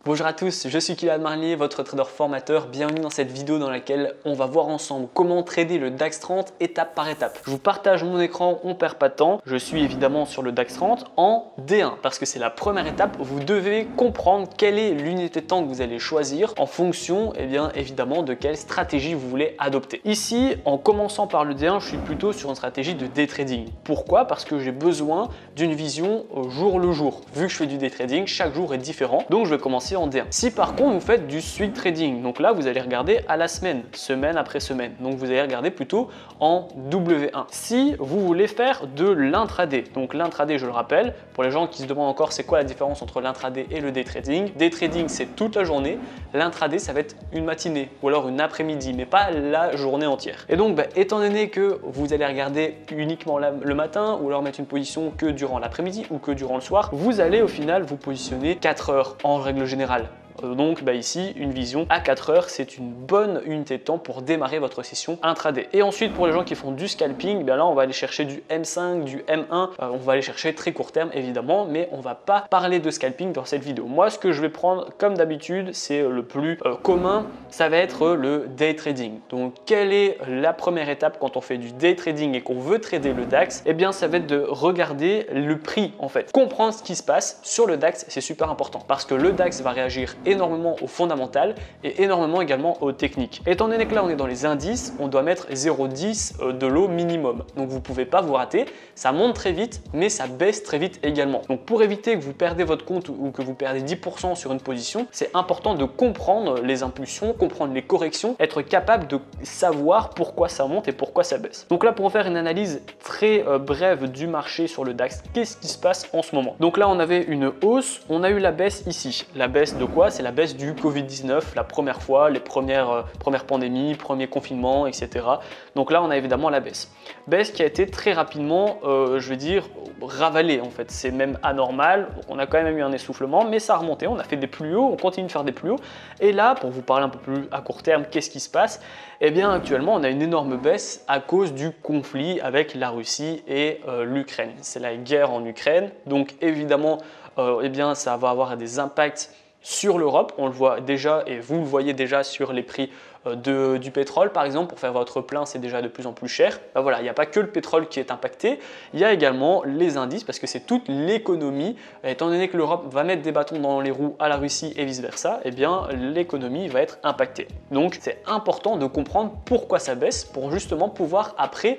Bonjour à tous, je suis Kylian Marlier, votre trader formateur. Bienvenue dans cette vidéo dans laquelle on va voir ensemble comment trader le DAX 30 étape par étape. Je vous partage mon écran, on perd pas de temps. Je suis évidemment sur le DAX 30 en D1 parce que c'est la première étape. Vous devez comprendre quelle est l'unité de temps que vous allez choisir en fonction évidemment de quelle stratégie vous voulez adopter. Ici, en commençant par le D1, je suis plutôt sur une stratégie de day trading. Pourquoi? Parce que j'ai besoin d'une vision au jour le jour. Vu que je fais du day trading, chaque jour est différent. Donc je vais commencer en D1. Si par contre vous faites du swing trading, donc là vous allez regarder à la semaine, semaine après semaine. Donc vous allez regarder plutôt en W1. Si vous voulez faire de l'intraday, donc l'intraday je le rappelle, pour les gens qui se demandent encore c'est quoi la différence entre l'intraday et le day trading. Day trading c'est toute la journée, l'intraday ça va être une matinée ou alors une après-midi, mais pas la journée entière. Et donc étant donné que vous allez regarder uniquement le matin ou alors mettre une position que durant l'après-midi ou que durant le soir, vous allez au final vous positionner 4 heures en règle générale. Donc ici, une vision à 4 heures, c'est une bonne unité de temps pour démarrer votre session intraday. Et ensuite, pour les gens qui font du scalping, là on va aller chercher du M5, du M1, on va aller chercher très court terme évidemment, mais on va pas parler de scalping dans cette vidéo. Moi, ce que je vais prendre comme d'habitude, c'est le plus commun, ça va être le day trading. Donc, quelle est la première étape quand on fait du day trading et qu'on veut trader le DAX? Eh bien, ça va être de regarder le prix en fait. Comprendre ce qui se passe sur le DAX, c'est super important parce que le DAX va réagir énormément au fondamental et énormément également aux techniques. Étant donné que là on est dans les indices, on doit mettre 0,10 de l'eau minimum. Donc vous ne pouvez pas vous rater, ça monte très vite mais ça baisse très vite également. Donc pour éviter que vous perdez votre compte ou que vous perdez 10% sur une position, c'est important de comprendre les impulsions, comprendre les corrections, être capable de savoir pourquoi ça monte et pourquoi ça baisse. Donc là pour faire une analyse très brève du marché sur le DAX, qu'est-ce qui se passe en ce moment? Donc là on avait une hausse, on a eu la baisse ici. La baisse de quoi? C'est la baisse du Covid-19, la première fois, les premières pandémies, premier confinement, etc. Donc là, on a évidemment la baisse. Baisse qui a été très rapidement, je vais dire, ravalée en fait. C'est même anormal. On a quand même eu un essoufflement, mais ça a remonté. On a fait des plus hauts, on continue de faire des plus hauts. Et là, pour vous parler un peu plus à court terme, qu'est-ce qui se passe? Eh bien, actuellement, on a une énorme baisse à cause du conflit avec la Russie et l'Ukraine. C'est la guerre en Ukraine. Donc évidemment, ça va avoir des impacts sur l'Europe, on le voit déjà et vous le voyez déjà sur les prix du pétrole par exemple. Pour faire votre plein, c'est déjà de plus en plus cher. Voilà, il n'y a pas que le pétrole qui est impacté, il y a également les indices parce que c'est toute l'économie. Étant donné que l'Europe va mettre des bâtons dans les roues à la Russie et vice versa, eh bien l'économie va être impactée. Donc c'est important de comprendre pourquoi ça baisse pour justement pouvoir après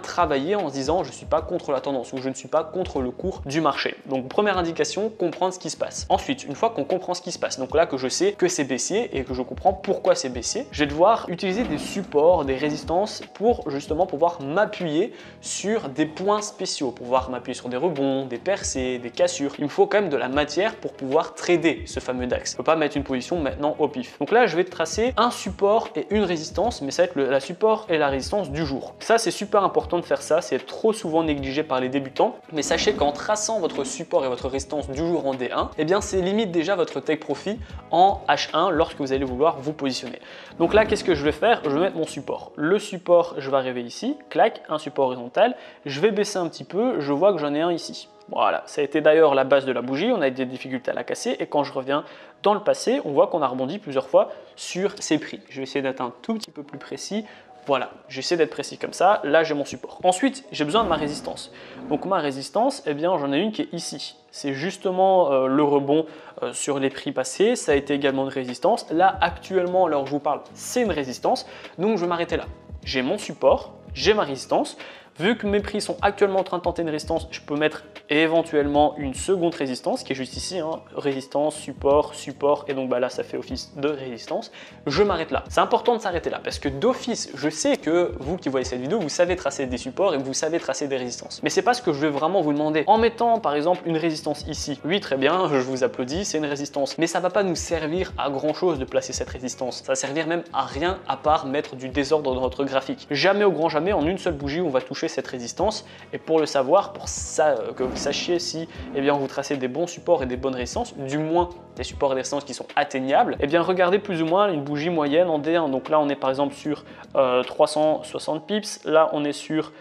travailler en se disant je ne suis pas contre la tendance ou je ne suis pas contre le cours du marché. Donc première indication, comprendre ce qui se passe. Ensuite, une fois qu'on comprend ce qui se passe, donc là que je sais que c'est baissier et que je comprends pourquoi c'est baissier, je vais devoir utiliser des supports, des résistances pour justement pouvoir m'appuyer sur des points spéciaux, pour pouvoir m'appuyer sur des rebonds, des percées, des cassures. Il me faut quand même de la matière pour pouvoir trader ce fameux DAX. Je ne peux pas mettre une position maintenant au pif. Donc là, je vais tracer un support et une résistance, mais ça va être la support et la résistance du jour. Ça, c'est super important de faire ça, c'est trop souvent négligé par les débutants, mais sachez qu'en traçant votre support et votre résistance du jour en D1, eh bien c'est limite déjà votre take profit en H1 lorsque vous allez vouloir vous positionner. Donc là, qu'est-ce que je vais faire? Je vais mettre mon support. Le support, je vais arriver ici, clac, un support horizontal. Je vais baisser un petit peu, je vois que j'en ai un ici. Voilà, ça a été d'ailleurs la base de la bougie, on a des difficultés à la casser et quand je reviens dans le passé, on voit qu'on a rebondi plusieurs fois sur ces prix. Je vais essayer d'être un tout petit peu plus précis. Voilà, j'essaie d'être précis comme ça, là j'ai mon support. Ensuite, j'ai besoin de ma résistance. Donc ma résistance, j'en ai une qui est ici. C'est justement le rebond sur les prix passés, ça a été également une résistance. Là, actuellement, alors je vous parle, c'est une résistance, donc je vais m'arrêter là. J'ai mon support, j'ai ma résistance. Vu que mes prix sont actuellement en train de tenter une résistance, je peux mettre éventuellement une seconde résistance qui est juste ici, résistance, support, support, et donc là ça fait office de résistance. Je m'arrête là. C'est important de s'arrêter là parce que d'office, je sais que vous qui voyez cette vidéo, vous savez tracer des supports et vous savez tracer des résistances. Mais c'est pas ce que je vais vraiment vous demander. En mettant par exemple une résistance ici, oui très bien, je vous applaudis, c'est une résistance, mais ça va pas nous servir à grand chose de placer cette résistance. Ça va servir même à rien à part mettre du désordre dans notre graphique. Jamais au grand jamais, en une seule bougie, on va toucher cette résistance. Et pour le savoir, pour ça, que vous sachiez si vous tracez des bons supports et des bonnes résistances, du moins des supports et des résistances qui sont atteignables, regardez plus ou moins une bougie moyenne en D1. Donc là, on est par exemple sur 360 pips. Là, on est sur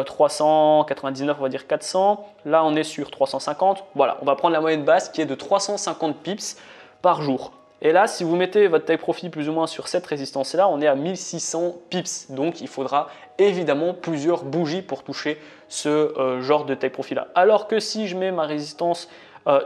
399, on va dire 400. Là, on est sur 350. Voilà, on va prendre la moyenne basse qui est de 350 pips par jour. Et là, si vous mettez votre take profit plus ou moins sur cette résistance-là, on est à 1600 pips. Donc, il faudra évidemment plusieurs bougies pour toucher ce genre de take profit-là. Alors que si je mets ma résistance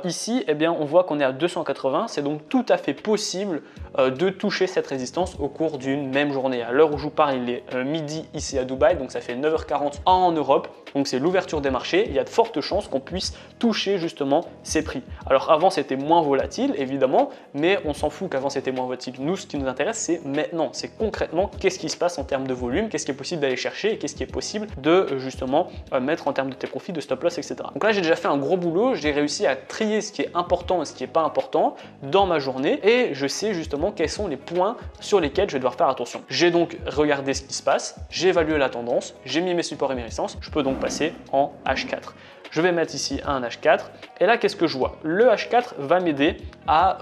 ici, eh bien, on voit qu'on est à 280. C'est donc tout à fait possible de toucher cette résistance au cours d'une même journée. À l'heure où je vous parle, il est midi ici à Dubaï, donc ça fait 9h40 en Europe. Donc c'est l'ouverture des marchés. Il y a de fortes chances qu'on puisse toucher justement ces prix. Alors avant, c'était moins volatile, évidemment, mais on s'en fout qu'avant c'était moins volatile. Nous, ce qui nous intéresse, c'est maintenant. C'est concrètement qu'est-ce qui se passe en termes de volume, qu'est-ce qui est possible d'aller chercher et qu'est-ce qui est possible de justement mettre en termes de tes profits, de stop loss, etc. Donc là, j'ai déjà fait un gros boulot. J'ai réussi à trier ce qui est important et ce qui n'est pas important dans ma journée et je sais justement quels sont les points sur lesquels je vais devoir faire attention. J'ai donc regardé ce qui se passe, j'ai évalué la tendance, j'ai mis mes supports et mes résistances, je peux donc passer en H4. Je vais mettre ici un H4 et là qu'est-ce que je vois? Le H4 va m'aider à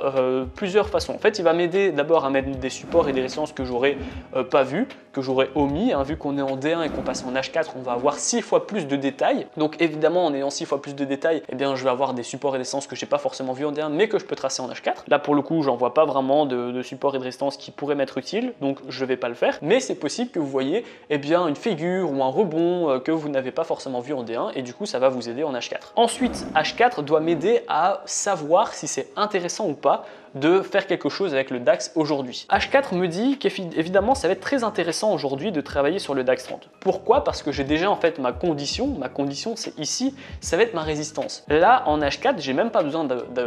plusieurs façons. En fait, il va m'aider d'abord à mettre des supports et des résistances que j'aurais pas vu, que j'aurais omis. Vu qu'on est en D1 et qu'on passe en H4, on va avoir 6 fois plus de détails. Donc évidemment, en ayant 6 fois plus de détails, eh bien, je vais avoir des supports et des résistances que je n'ai pas forcément vu en D1, mais que je peux tracer en H4. Là, pour le coup, j'en vois pas vraiment de supports et de résistances qui pourraient m'être utiles, donc je vais pas le faire. Mais c'est possible que vous voyez eh bien, une figure ou un rebond que vous n'avez pas forcément vu en D1 et du coup, ça va vous aider en H4. Ensuite, H4 doit m'aider à savoir si c'est intéressant ou pas de faire quelque chose avec le DAX aujourd'hui. H4 me dit qu'évidemment ça va être très intéressant aujourd'hui de travailler sur le DAX 30. Pourquoi? Parce que j'ai déjà en fait ma condition c'est ici, ça va être ma résistance. Là en H4, j'ai même pas besoin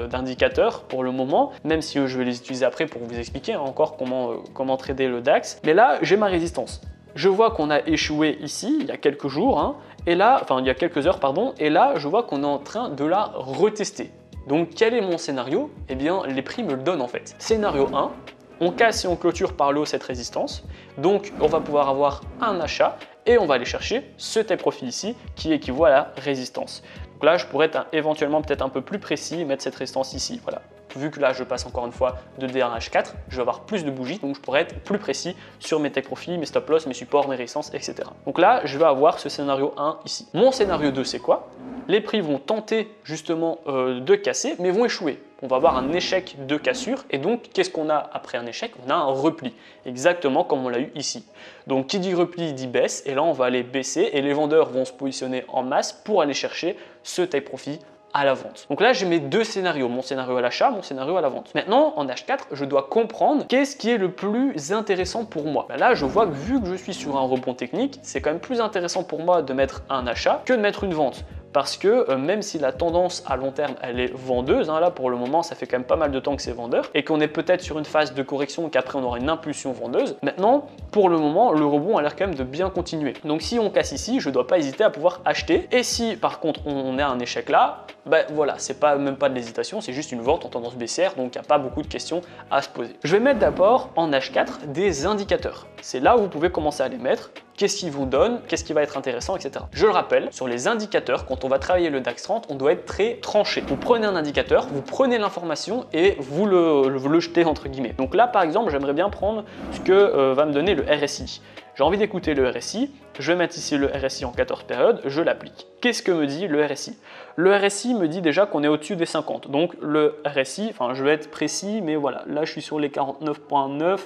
d'indicateurs pour le moment, même si je vais les utiliser après pour vous expliquer encore comment trader le DAX. Mais là j'ai ma résistance. Je vois qu'on a échoué ici il y a quelques jours, et là, enfin il y a quelques heures pardon, et là je vois qu'on est en train de la retester. Donc quel est mon scénario? Eh bien les prix me le donnent en fait. Scénario 1, on casse et on clôture par le haut cette résistance, donc on va pouvoir avoir un achat et on va aller chercher ce take profit ici qui équivaut à la résistance. Donc là je pourrais être éventuellement peut-être un peu plus précis et mettre cette résistance ici, voilà. Vu que là je passe encore une fois de D1 à H4, je vais avoir plus de bougies, donc je pourrais être plus précis sur mes take profits, mes stop loss, mes supports, mes résistances, etc. Donc là je vais avoir ce scénario 1 ici. Mon scénario 2 c'est quoi? Les prix vont tenter justement de casser, mais vont échouer. On va avoir un échec de cassure et donc qu'est-ce qu'on a après un échec? On a un repli, exactement comme on l'a eu ici. Donc qui dit repli dit baisse et là on va aller baisser et les vendeurs vont se positionner en masse pour aller chercher ce take profit à la vente. Donc là, j'ai mes deux scénarios, mon scénario à l'achat, mon scénario à la vente. Maintenant, en H4, je dois comprendre qu'est-ce qui est le plus intéressant pour moi. Là, je vois que vu que je suis sur un rebond technique, c'est quand même plus intéressant pour moi de mettre un achat que de mettre une vente. Parce que même si la tendance à long terme elle est vendeuse, là pour le moment ça fait quand même pas mal de temps que c'est vendeur et qu'on est peut-être sur une phase de correction et qu'après on aura une impulsion vendeuse, maintenant pour le moment le rebond a l'air quand même de bien continuer. Donc si on casse ici, je ne dois pas hésiter à pouvoir acheter et si par contre on est à un échec là, ben voilà, c'est même pas de l'hésitation, c'est juste une vente en tendance baissière, donc il n'y a pas beaucoup de questions à se poser. Je vais mettre d'abord en H4 des indicateurs. C'est là où vous pouvez commencer à les mettre. Qu'est-ce qu'ils vous donnent, qu'est-ce qui va être intéressant, etc. Je le rappelle, sur les indicateurs, quand on va travailler le DAX 30, on doit être très tranché. Vous prenez un indicateur, vous prenez l'information et vous le jetez entre guillemets. Donc là, par exemple, j'aimerais bien prendre ce que va me donner le RSI. J'ai envie d'écouter le RSI, je vais mettre ici le RSI en 14 périodes, je l'applique. Qu'est-ce que me dit le RSI? Le RSI me dit déjà qu'on est au-dessus des 50. Donc le RSI, enfin je vais être précis, mais voilà, là je suis sur les 49,9.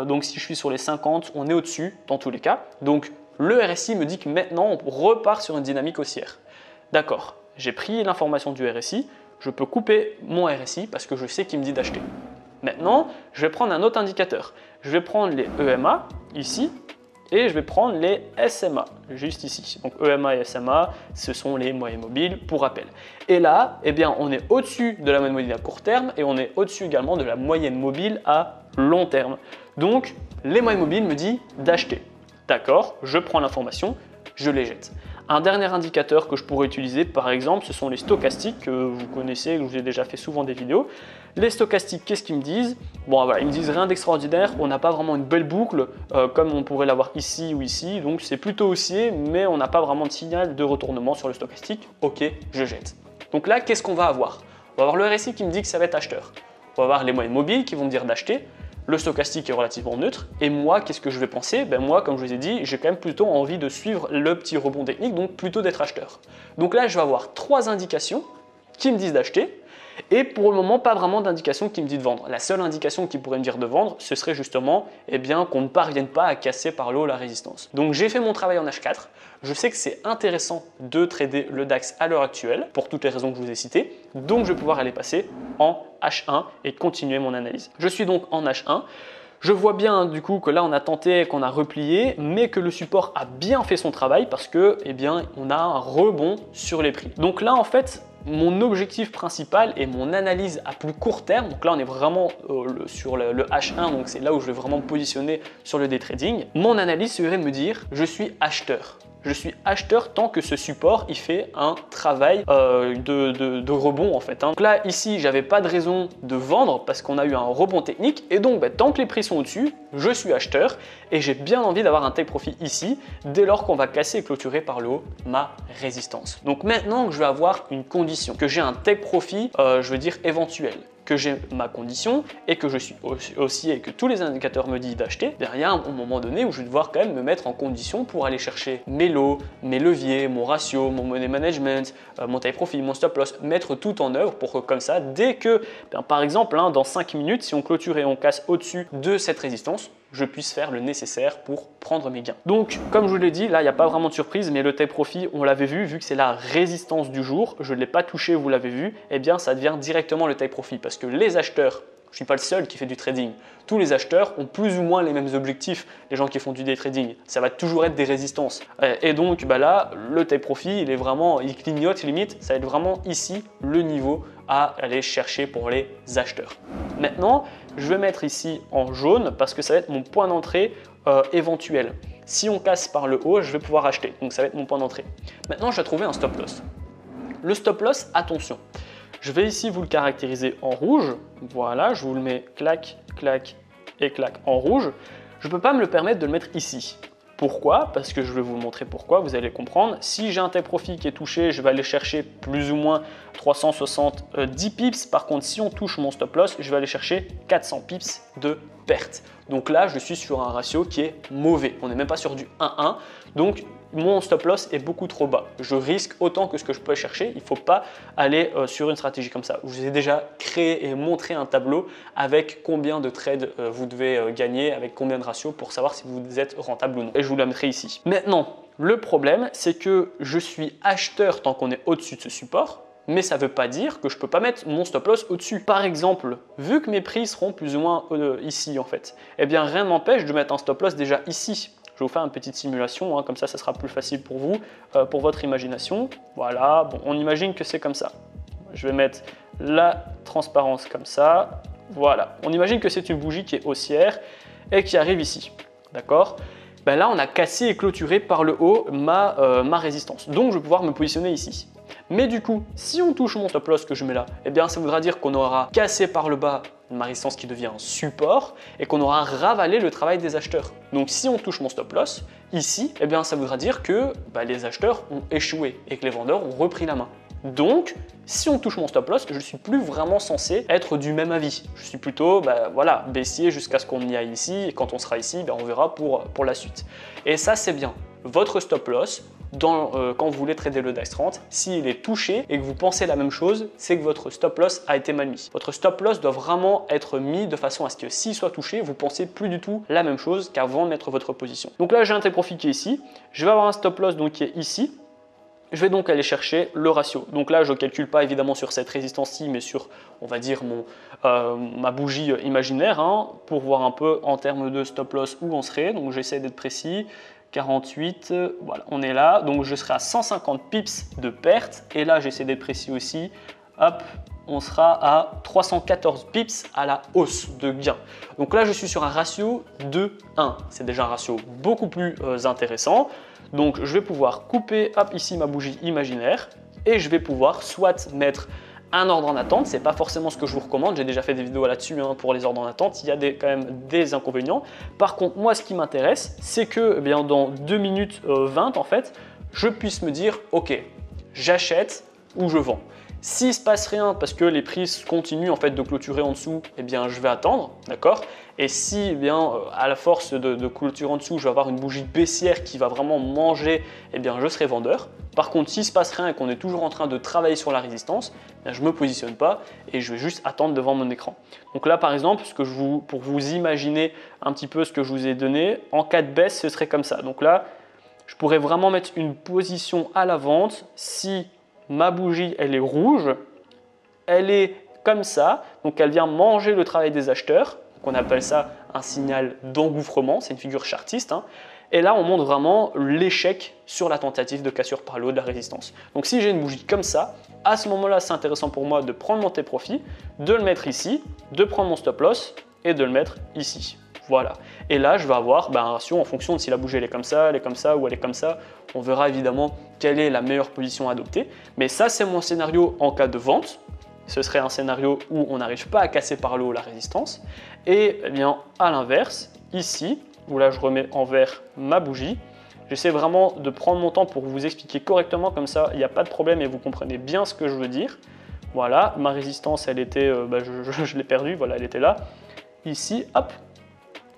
Donc si je suis sur les 50, on est au-dessus dans tous les cas. Donc le RSI me dit que maintenant on repart sur une dynamique haussière. D'accord, j'ai pris l'information du RSI, je peux couper mon RSI parce que je sais qu'il me dit d'acheter. Maintenant, je vais prendre un autre indicateur. Je vais prendre les EMA ici et je vais prendre les SMA juste ici. Donc EMA et SMA, ce sont les moyennes mobiles pour rappel. Et là, eh bien, on est au-dessus de la moyenne mobile à court terme et on est au-dessus également de la moyenne mobile à long terme. Donc, les moyennes mobiles me disent d'acheter. D'accord, je prends l'information, je les jette. Un dernier indicateur que je pourrais utiliser, par exemple, ce sont les stochastiques que vous connaissez, que je vous ai déjà fait souvent des vidéos. Les stochastiques, qu'est-ce qu'ils me disent? Bon, voilà, ils me disent rien d'extraordinaire, on n'a pas vraiment une belle boucle comme on pourrait l'avoir ici ou ici, donc c'est plutôt haussier, mais on n'a pas vraiment de signal de retournement sur le stochastique. Ok, je jette. Donc là, qu'est-ce qu'on va avoir? On va avoir le RSI qui me dit que ça va être acheteur. On va avoir les moyennes mobiles qui vont me dire d'acheter. Le stochastique est relativement neutre. Et moi, qu'est-ce que je vais penser? Ben moi, comme je vous ai dit, j'ai quand même plutôt envie de suivre le petit rebond technique, donc plutôt d'être acheteur. Donc là, je vais avoir trois indications qui me disent d'acheter. Et pour le moment, pas vraiment d'indication qui me dit de vendre. La seule indication qui pourrait me dire de vendre, ce serait justement qu'on ne parvienne pas à casser par le haut la résistance. Donc j'ai fait mon travail en H4. Je sais que c'est intéressant de trader le DAX à l'heure actuelle, pour toutes les raisons que je vous ai citées. Donc je vais pouvoir aller passer en H1 et continuer mon analyse. Je suis donc en H1. Je vois bien du coup que là on a tenté, qu'on a replié, mais que le support a bien fait son travail parce que on a un rebond sur les prix. Donc là en fait, mon objectif principal et mon analyse à plus court terme, donc là on est vraiment sur le H1, donc c'est là où je vais vraiment me positionner sur le day trading. Mon analyse serait de me dire, je suis acheteur. Je suis acheteur tant que ce support il fait un travail de rebond en fait. Donc là ici j'avais pas de raison de vendre parce qu'on a eu un rebond technique et donc tant que les prix sont au-dessus, je suis acheteur et j'ai bien envie d'avoir un take profit ici dès lors qu'on va casser et clôturer par le haut ma résistance. Donc maintenant que je vais avoir une condition, que j'ai un take profit je veux dire éventuel, que j'ai ma condition et que je suis aussi et que tous les indicateurs me disent d'acheter, il y a un moment donné où je vais devoir quand même me mettre en condition pour aller chercher mes lots, mes leviers, mon ratio, mon money management, mon take profit, mon stop loss, mettre tout en œuvre pour que comme ça, dès que, par exemple, dans 5 minutes, si on clôture et on casse au-dessus de cette résistance, je puisse faire le nécessaire pour prendre mes gains. Donc, comme je vous l'ai dit, là, il n'y a pas vraiment de surprise, mais le take profit, on l'avait vu que c'est la résistance du jour, je ne l'ai pas touché, vous l'avez vu, ça devient directement le take profit parce que les acheteurs, je ne suis pas le seul qui fait du trading, tous les acheteurs ont plus ou moins les mêmes objectifs, les gens qui font du day trading, ça va toujours être des résistances. Et donc là, le take profit, il clignote limite, ça va être vraiment ici le niveau à aller chercher pour les acheteurs. Maintenant, je vais mettre ici en jaune parce que ça va être mon point d'entrée éventuel. Si on casse par le haut, je vais pouvoir acheter, donc ça va être mon point d'entrée. Maintenant, je vais trouver un stop loss. Le stop loss, attention. Je vais ici vous le caractériser en rouge. Voilà, je vous le mets clac, clac et clac en rouge. Je ne peux pas me le permettre de le mettre ici. Pourquoi? Parce que je vais vous montrer pourquoi, vous allez comprendre. Si j'ai un take profit qui est touché, je vais aller chercher plus ou moins 370 pips. Par contre, si on touche mon stop loss, je vais aller chercher 400 pips de perte. Donc là, je suis sur un ratio qui est mauvais. On n'est même pas sur du 1-1. Donc, mon stop loss est beaucoup trop bas. Je risque autant que ce que je peux chercher. Il ne faut pas aller sur une stratégie comme ça. Je vous ai déjà créé et montré un tableau avec combien de trades vous devez gagner, avec combien de ratios pour savoir si vous êtes rentable ou non. Et je vous la mettrai ici. Maintenant, le problème, c'est que je suis acheteur tant qu'on est au-dessus de ce support. Mais ça ne veut pas dire que je ne peux pas mettre mon stop loss au-dessus. Par exemple, vu que mes prix seront plus ou moins ici en fait, rien ne m'empêche de mettre un stop loss déjà ici. Je vais vous faire une petite simulation, comme ça sera plus facile pour vous, pour votre imagination. Voilà, bon, on imagine que c'est comme ça. Je vais mettre la transparence comme ça. Voilà, on imagine que c'est une bougie qui est haussière et qui arrive ici. D'accord? Là, on a cassé et clôturé par le haut ma résistance. Donc, je vais pouvoir me positionner ici. Mais du coup, si on touche mon stop loss que je mets là, ça voudra dire qu'on aura cassé par le bas ma résistance qui devient un support et qu'on aura ravalé le travail des acheteurs. Donc si on touche mon stop loss, ici, ça voudra dire que les acheteurs ont échoué et que les vendeurs ont repris la main. Donc, si on touche mon stop loss, je ne suis plus vraiment censé être du même avis. Je suis plutôt baissier jusqu'à ce qu'on y aille ici et quand on sera ici, on verra pour la suite. Et ça, c'est bien. Votre stop loss, quand vous voulez trader le DAX 30, s'il est touché et que vous pensez la même chose, c'est que votre stop loss a été mal mis. Votre stop loss doit vraiment être mis de façon à ce que s'il soit touché, vous pensez plus du tout la même chose qu'avant de mettre votre position. Donc là, j'ai un take profit qui est ici. Je vais avoir un stop loss qui est ici. Je vais donc aller chercher le ratio. Donc là, je ne calcule pas évidemment sur cette résistance-ci, mais sur, on va dire, ma bougie imaginaire, pour voir un peu en termes de stop loss où on serait. Donc j'essaie d'être précis. 48, voilà, on est là. Donc je serai à 150 pips de perte. Et là, j'essaie d'être précis aussi. Hop, on sera à 314 pips à la hausse de gain. Donc là, je suis sur un ratio de 1. C'est déjà un ratio beaucoup plus intéressant. Donc je vais pouvoir couper ici ma bougie imaginaire et je vais pouvoir soit mettre un ordre en attente, c'est pas forcément ce que je vous recommande, j'ai déjà fait des vidéos là-dessus pour les ordres en attente, il y a quand même des inconvénients. Par contre, moi ce qui m'intéresse, c'est que dans 2 minutes 20 en fait, je puisse me dire ok, j'achète ou je vends. S'il ne se passe rien parce que les prix continuent en fait de clôturer en dessous, eh bien je vais attendre, d'accord? Et si eh bien, à la force de clôturer en dessous, je vais avoir une bougie baissière qui va vraiment manger, eh bien je serai vendeur. Par contre, s'il ne se passe rien et qu'on est toujours en train de travailler sur la résistance, eh bien, je ne me positionne pas et je vais juste attendre devant mon écran. Donc là par exemple, pour vous imaginer un petit peu ce que je vous ai donné, en cas de baisse, ce serait comme ça. Donc là, je pourrais vraiment mettre une position à la vente si ma bougie elle est rouge, elle est comme ça, donc elle vient manger le travail des acheteurs, donc on appelle ça un signal d'engouffrement, c'est une figure chartiste, hein. Et là on montre vraiment l'échec sur la tentative de cassure par le haut de la résistance. Donc si j'ai une bougie comme ça, à ce moment là c'est intéressant pour moi de prendre mon take-profit, de le mettre ici, de prendre mon stop loss et de le mettre ici. Voilà. Et là, je vais avoir un ratio en fonction de si la bougie elle est comme ça ou elle est comme ça. On verra évidemment quelle est la meilleure position à adopter. Mais ça, c'est mon scénario en cas de vente. Ce serait un scénario où on n'arrive pas à casser par le haut la résistance. Et eh bien, à l'inverse, ici, où là je remets en vert ma bougie, j'essaie vraiment de prendre mon temps pour vous expliquer correctement, comme ça il n'y a pas de problème et vous comprenez bien ce que je veux dire. Voilà, ma résistance, elle était, je l'ai perdue, voilà, elle était là. Ici, hop.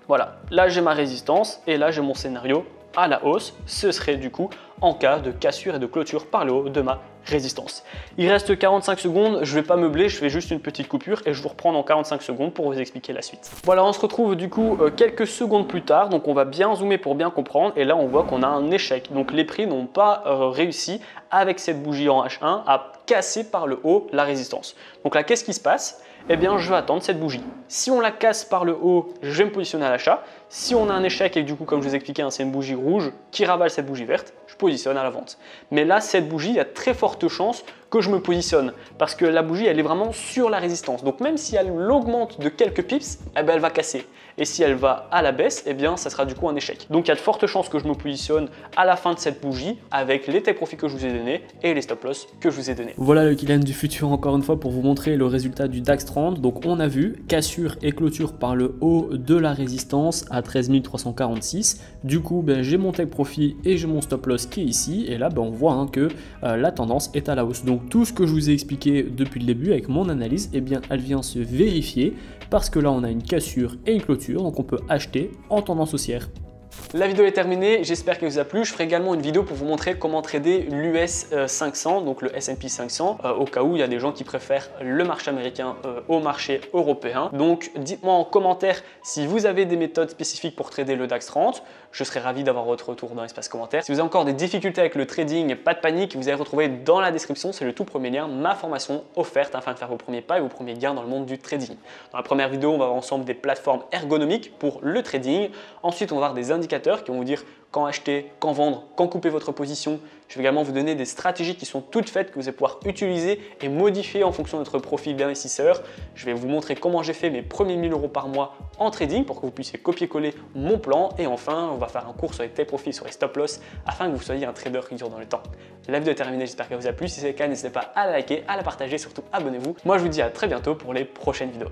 Voilà, là j'ai ma résistance et là j'ai mon scénario à la hausse. Ce serait du coup en cas de cassure et de clôture par le haut de ma résistance. Il reste 45 secondes, je ne vais pas meubler, je fais juste une petite coupure et je vous reprends dans 45 secondes pour vous expliquer la suite. Voilà, on se retrouve du coup quelques secondes plus tard, donc on va bien zoomer pour bien comprendre et là on voit qu'on a un échec. Donc les prix n'ont pas réussi avec cette bougie en H1 à casser par le haut la résistance. Donc là qu'est-ce qui se passe? Eh bien, je vais attendre cette bougie. Si on la casse par le haut, je vais me positionner à l'achat. Si on a un échec et que du coup, comme je vous ai expliqué, c'est une bougie rouge qui ravale cette bougie verte, je positionne à la vente. Mais là, cette bougie, il y a très forte chance que je me positionne parce que la bougie, elle est vraiment sur la résistance. Donc même si elle augmente de quelques pips, eh bien, elle va casser. Et si elle va à la baisse, eh bien, ça sera du coup un échec. Donc il y a de fortes chances que je me positionne à la fin de cette bougie avec les take profits que je vous ai donnés et les stop loss que je vous ai donnés. Voilà le Kylian du futur encore une fois pour vous montrer le résultat du DAX 30. Donc on a vu cassure et clôture par le haut de la résistance à 13 346. Du coup, j'ai mon take profit et j'ai mon stop loss qui est ici. Et là, on voit que la tendance est à la hausse. Donc tout ce que je vous ai expliqué depuis le début avec mon analyse, eh bien, elle vient se vérifier parce que là, on a une cassure et une clôture. Donc on peut acheter en tendance haussière. La vidéo est terminée, j'espère qu'elle vous a plu. Je ferai également une vidéo pour vous montrer comment trader l'US 500, donc le S&P 500, au cas où il y a des gens qui préfèrent le marché américain au marché européen. Donc dites-moi en commentaire si vous avez des méthodes spécifiques pour trader le DAX 30. Je serai ravi d'avoir votre retour dans l'espace commentaire. Si vous avez encore des difficultés avec le trading, pas de panique, vous allez retrouver dans la description, c'est le tout premier lien, ma formation offerte afin de faire vos premiers pas et vos premiers gains dans le monde du trading. Dans la première vidéo, on va voir ensemble des plateformes ergonomiques pour le trading. Ensuite, on va voir des indicateurs qui vont vous dire quand acheter, quand vendre, quand couper votre position. Je vais également vous donner des stratégies qui sont toutes faites que vous allez pouvoir utiliser et modifier en fonction de votre profil d'investisseur. Je vais vous montrer comment j'ai fait mes premiers 1000 € par mois en trading pour que vous puissiez copier-coller mon plan. Et enfin, on va faire un cours sur les take profits, sur les stop loss afin que vous soyez un trader qui dure dans le temps. La vidéo est terminée, j'espère qu'elle vous a plu. Si c'est le cas, n'hésitez pas à la liker, à la partager, surtout abonnez-vous. Moi, je vous dis à très bientôt pour les prochaines vidéos.